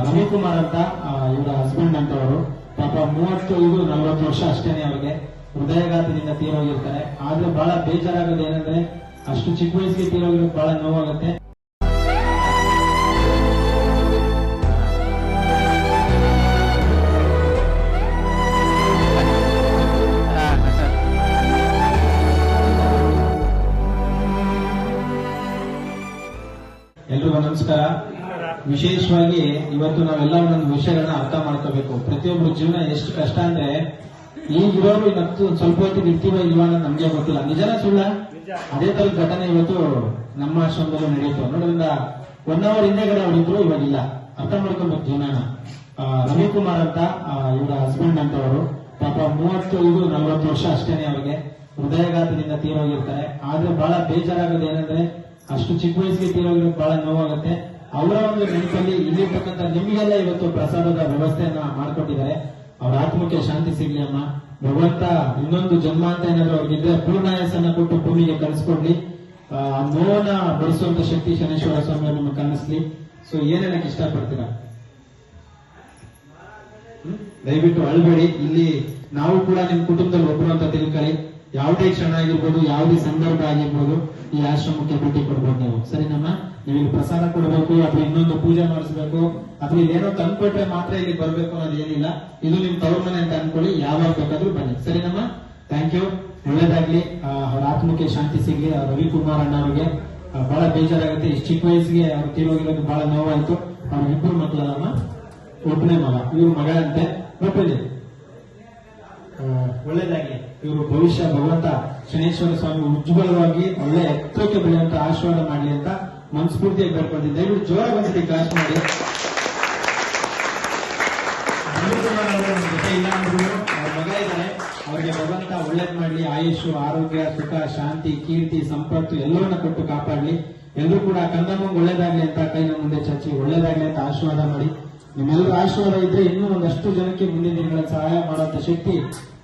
ರವಿಕುಮಾರ್ ಅಂತ ಇವರ ಹಸ್ಬೆಂಡ್ ಅಂತವರು ಪಾಪ 35-40 ವರ್ಷ ಅಷ್ಟೇನೆ ಅವರಿಗೆ ಹೃದಯಘಾತದಿಂದ ತೀರೋಗಿರ್ತಾರೆ. ಆದ್ರೆ ಬಹಳ ಬೇಜಾರಾಗೋದು ಏನಂದ್ರೆ ಅಷ್ಟು ಚಿಕ್ಕ ವಯಸ್ಸಿಗೆ ತೀರೋಗಿರೋದು ಬಹಳ ನೋವಾಗುತ್ತೆ. ಎಲ್ರಿಗೂ ನಮಸ್ಕಾರ. ವಿಶೇಷವಾಗಿ ಇವತ್ತು ನಾವೆಲ್ಲ ಒಂದೊಂದು ವಿಷಯಗಳನ್ನ ಅರ್ಥ ಮಾಡ್ಕೋಬೇಕು. ಪ್ರತಿಯೊಬ್ಬರು ಜೀವನ ಎಷ್ಟು ಕಷ್ಟ ಅಂದ್ರೆ ಈಗಿರೋರು ಇವತ್ತು ಸ್ವಲ್ಪ ಹೊತ್ತಿಗೆ ಇರ್ತೀವ ಇಲ್ವಾ ಅನ್ನೋದು ನಮ್ಗೆ ಗೊತ್ತಿಲ್ಲ. ನಿಜನ ಸುಳ್ಳ? ಅದೇ ತರದ ಘಟನೆ ಇವತ್ತು ನಮ್ಮ ಆಶ್ರಮದಲ್ಲೂ ನಡೆಯಿತು. ಅನ್ನೋದ್ರಿಂದ 1 ಅವರ್ ಹಿಂದೆಗಡೆ ಅವರಿದ್ರು, ಇವಾಗಿಲ್ಲ. ಅರ್ಥ ಮಾಡ್ಕೊಬೇಕು ಜೀವನ. ರವಿಕುಮಾರ್ ಅಂತ ಇವರ ಹಸ್ಬೆಂಡ್ ಅಂತವರು ಪಾಪ 35-40 ವರ್ಷ ಅಷ್ಟೇನೆ ಅವರಿಗೆ ಹೃದಯಘಾತದಿಂದ ತೀರೋಗಿರ್ತಾರೆ. ಆದ್ರೆ ಬಹಳ ಬೇಜಾರಾಗೋದು ಏನಂದ್ರೆ ಅಷ್ಟು ಚಿಕ್ಕ ವಯಸ್ಸಿಗೆ ತೀರೋಗಿರೋದು ಬಹಳ ನೋವಾಗುತ್ತೆ. ಅವರ ಒಂದು ನೆನಪಲ್ಲಿ ಇಲ್ಲಿರ್ತಕ್ಕಂಥ ನಿಮಗೆಲ್ಲ ಇವತ್ತು ಪ್ರಸಾದದ ವ್ಯವಸ್ಥೆಯನ್ನ ಮಾಡಿಕೊಟ್ಟಿದ್ದಾರೆ. ಅವರ ಆತ್ಮಕ್ಕೆ ಶಾಂತಿ ಸಿಗ್ಲಿ ಅಮ್ಮ. ಭಗವಂತ ಇನ್ನೊಂದು ಜನ್ಮ ಅಂತ ಏನಾದ್ರು ಅವ್ರಿಗಿದ್ರೆ ಪೂರ್ಣಾಯಸನ್ನ ಕೊಟ್ಟು ಭೂಮಿಗೆ ಕಳಿಸ್ಕೊಡ್ಲಿ. ನೋವನ್ನ ಭರಿಸುವಂತ ಶಕ್ತಿ ಶನೇಶ್ವರ ಸ್ವಾಮಿ ನಿಮಗೆ ಕಲಿಸ್ಲಿ. ಸೊ ಏನೇನಕ್ಕೆ ಇಷ್ಟಪಡ್ತೀರಾ? ದಯವಿಟ್ಟು ಅಳ್ಬೇಡಿ. ಇಲ್ಲಿ ನಾವು ಕೂಡ ನಿಮ್ ಕುಟುಂಬದಲ್ಲಿ ಒಬ್ರು ಅಂತ ತಿಳ್ಕೊಳ್ಳಿ. ಯಾವುದೇ ಕ್ಷಣ ಆಗಿರ್ಬೋದು, ಯಾವುದೇ ಸಂದರ್ಭ ಆಗಿರ್ಬೋದು, ಈ ಆಶ್ರಮಕ್ಕೆ ಭೇಟಿ ಕೊಡ್ಬೋದು ನೀವು. ಸರಿನಮ್ಮ? ನೀವು ಇಲ್ಲಿ ಪ್ರಸಾದ ಕೊಡಬೇಕು ಅಥವಾ ಇನ್ನೊಂದು ಪೂಜೆ ಮಾಡಿಸ್ಬೇಕು ಅಥವಾ ಇಲ್ಲಿ ಏನೋ ತಂದ್ಕೊಟ್ರೆ ಮಾತ್ರ ಇಲ್ಲಿ ಬರ್ಬೇಕು ಅನ್ನೋದು ಏನಿಲ್ಲ. ಇದು ನಿಮ್ ತವ್ರ ಮನೆ ಅಂತ ಅನ್ಕೊಳ್ಳಿ. ಯಾವಾಗ ಬೇಕಾದ್ರೂ ಬನ್ನಿ. ಸರಿನಮ್ಮ? Thank you. ಒಳ್ಳೇದಾಗ್ಲಿ. ಅವ್ರ ಆತ್ಮಕ್ಕೆ ಶಾಂತಿ ಸಿಗ್ಲಿ. ರವಿಕುಮಾರ್ ಅಣ್ಣ ಅವ್ರಿಗೆ ಬಹಳ ಬೇಜಾರಾಗುತ್ತೆ. ಇಷ್ಟು ಚಿಕ್ಕ ವಯಸ್ಸಿಗೆ ಅವ್ರು ತೀರೋಗಿರೋದು ಬಹಳ ನೋವಾಯ್ತು. ಅವ್ರಿಗಿಬ್ಬರು ಮಕ್ಕಳಮ್ಮ, ಒಬ್ಬನೇ ಮಗ, ಇವ್ರ ಮಗ ಅಂತೆ. ಒಪ್ಪಲಿ. ಒಳ್ಳೇದಾಗ್ಲಿ. ಇವರು ಭವಿಷ್ಯ ಭಗವಂತ ಶನೇಶ್ವರ ಸ್ವಾಮಿ ಉಜ್ವಲವಾಗಿ ಒಳ್ಳೆ ಎತ್ತರಕ್ಕೆ ಬೆಳೆಯುವಂತ ಆಶೀರ್ವಾದ ಮಾಡ್ಲಿ ಅಂತ ಮನಸ್ಫೂರ್ತಿಯಾಗಿ ಬರ್ಕೊಂಡಿದ್ದೆ. ದಯವಿಟ್ಟು ಜೋರಾಗಿ ಒಂದ್ಸತಿ ಕ್ಲಾಸ್ ಮಾಡಿ. ಜೊತೆ ಇಲ್ಲ ಅಂದ್ರು ಅವ್ರ ಮಗ ಇದ್ದಾರೆ. ಅವರಿಗೆ ಭಗವಂತ ಒಳ್ಳೇದ್ ಮಾಡ್ಲಿ. ಆಯುಷು, ಆರೋಗ್ಯ, ಸುಖ, ಶಾಂತಿ, ಕೀರ್ತಿ, ಸಂಪತ್ತು ಎಲ್ಲವನ್ನ ಕೊಟ್ಟು ಕಾಪಾಡ್ಲಿ. ಎಲ್ಲರೂ ಕೂಡ ಕಂದಮ್ಮಂಗ್ ಒಳ್ಳೇದಾಗ್ಲಿ ಅಂತ ಕೈನ ಮುಂದೆ ಚರ್ಚಿ ಒಳ್ಳೇದಾಗ್ಲಿ ಅಂತ ಆಶೀರ್ವಾದ ಮಾಡಿ. ನಿಮ್ಮೆಲ್ಲರೂ ಆಶೀರ್ವಾದ ಇದ್ರೆ ಇನ್ನೂ ಒಂದಷ್ಟು ಜನಕ್ಕೆ ಮುಂದಿನ ದಿನಗಳಲ್ಲಿ ಸಹಾಯ ಮಾಡುವಂತ ಶಕ್ತಿ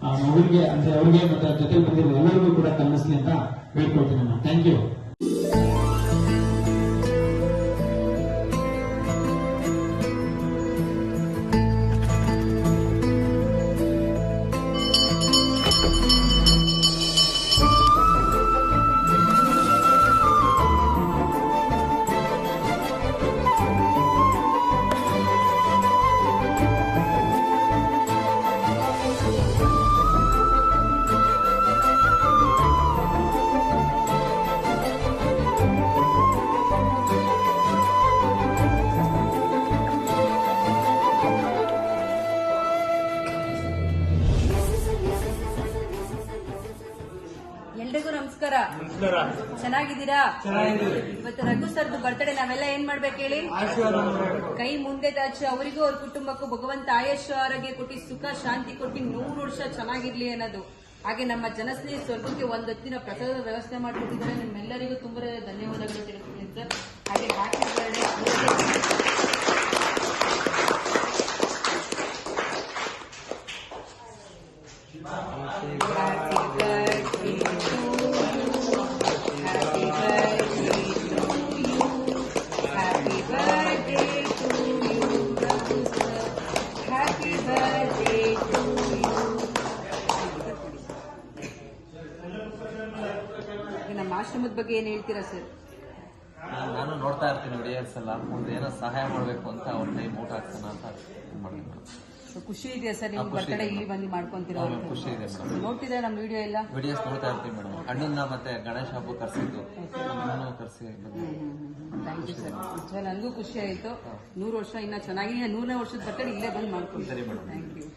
ಆ ಮಗುವಿಗೆ ಅಂದ್ರೆ ಅವ್ರಿಗೆ ಮತ್ತೆ ಜೊತೆ ಬಂದಿರೋ ಎಲ್ಲರಿಗೂ ಕೂಡ ಕಲಿಸ್ಲಿ ಅಂತ ಹೇಳ್ಕೊಳ್ತೀನಿ. Thank you. ಎಲ್ರಿಗೂ ನಮಸ್ಕಾರ. ಚೆನ್ನಾಗಿದ್ದೀರಾ? ಇವತ್ತು ರಘು ಸರ್ದು ಬರ್ತ್ಡೇ. ನಾವೆಲ್ಲ ಏನ್ ಮಾಡ್ಬೇಕು ಹೇಳಿ? ಕೈ ಮುಂದೆ ಚಾಚಿ ಅವರಿಗೂ ಅವ್ರ ಕುಟುಂಬಕ್ಕೂ ಭಗವಂತ ಆಯುಷ್ ಆರೋಗ್ಯ ಕೊಟ್ಟು ಸುಖ ಶಾಂತಿ ಕೊಟ್ಟು 100 ವರ್ಷ ಚೆನ್ನಾಗಿರ್ಲಿ ಅನ್ನೋದು. ಹಾಗೆ ನಮ್ಮ ಜನಸ್ನೇಹಿ ಸ್ವರ್ಗಕ್ಕೆ ಒಂದು ಹೊತ್ತಿನ ಪ್ರಸಾದದ ವ್ಯವಸ್ಥೆ ಮಾಡಿಕೊಟ್ಟಿದ್ದಾರೆ. ನಿಮ್ಮೆಲ್ಲರಿಗೂ ತುಂಬಾ ಧನ್ಯವಾದಗಳು ತಿಳಿಸ್ತೀನಿ ಸರ್. ಹಾಗೆ ಹ್ಯಾಪಿ ಬರ್ತ್ಡೇ. ನಮ್ಮ ಆಶ್ರಮದ ಬಗ್ಗೆ ಏನ್ ಹೇಳ್ತೀರಾ ಸರ್? ನಾನು ನೋಡ್ತಾ ಇರ್ತೀನಿ ವಿಡಿಯೋಸ್ ಎಲ್ಲ. ಒಂದು ಏನೋ ಸಹಾಯ ಮಾಡಬೇಕು ಅಂತ ಅವ್ರ ಟೈಮ್ ಊಟ ಹಾಕ್ತಾನ ಅಂತ ಖುಷಿ ಇದೆಯಾ ಸರ್? ನಿಮ್ ಬರ್ತಡೇ ಇಲ್ಲಿ ಬಂದು ಮಾಡ್ಕೊಂತೀರಾ? ಖುಷಿ ಇದೆ ಮೇಡಮ್. ನೋಡ್ತಿದ್ರೆ ನಮ್ಮ ವಿಡಿಯೋಸ್ ನೋಡ್ತಾ ಇರ್ತೀವಿ ಮೇಡಮ್. ಅಣ್ಣನ ಮತ್ತೆ ಗಣೇಶ ಹಬ್ಬ ಕರ್ಸಿದ್ದು ಕರ್ಸಿ. Thank you sir. ನನಗೂ ಖುಷಿ ಆಯ್ತು. 100 ವರ್ಷ ಇನ್ನ ಚೆನ್ನಾಗಿ 100ನೇ ವರ್ಷದ ಬರ್ತಡೇ ಇಲ್ಲೇ ಬಂದು ಮಾಡ್ಕೊಂತೀರಿ ಮೇಡಮ್. Thank you.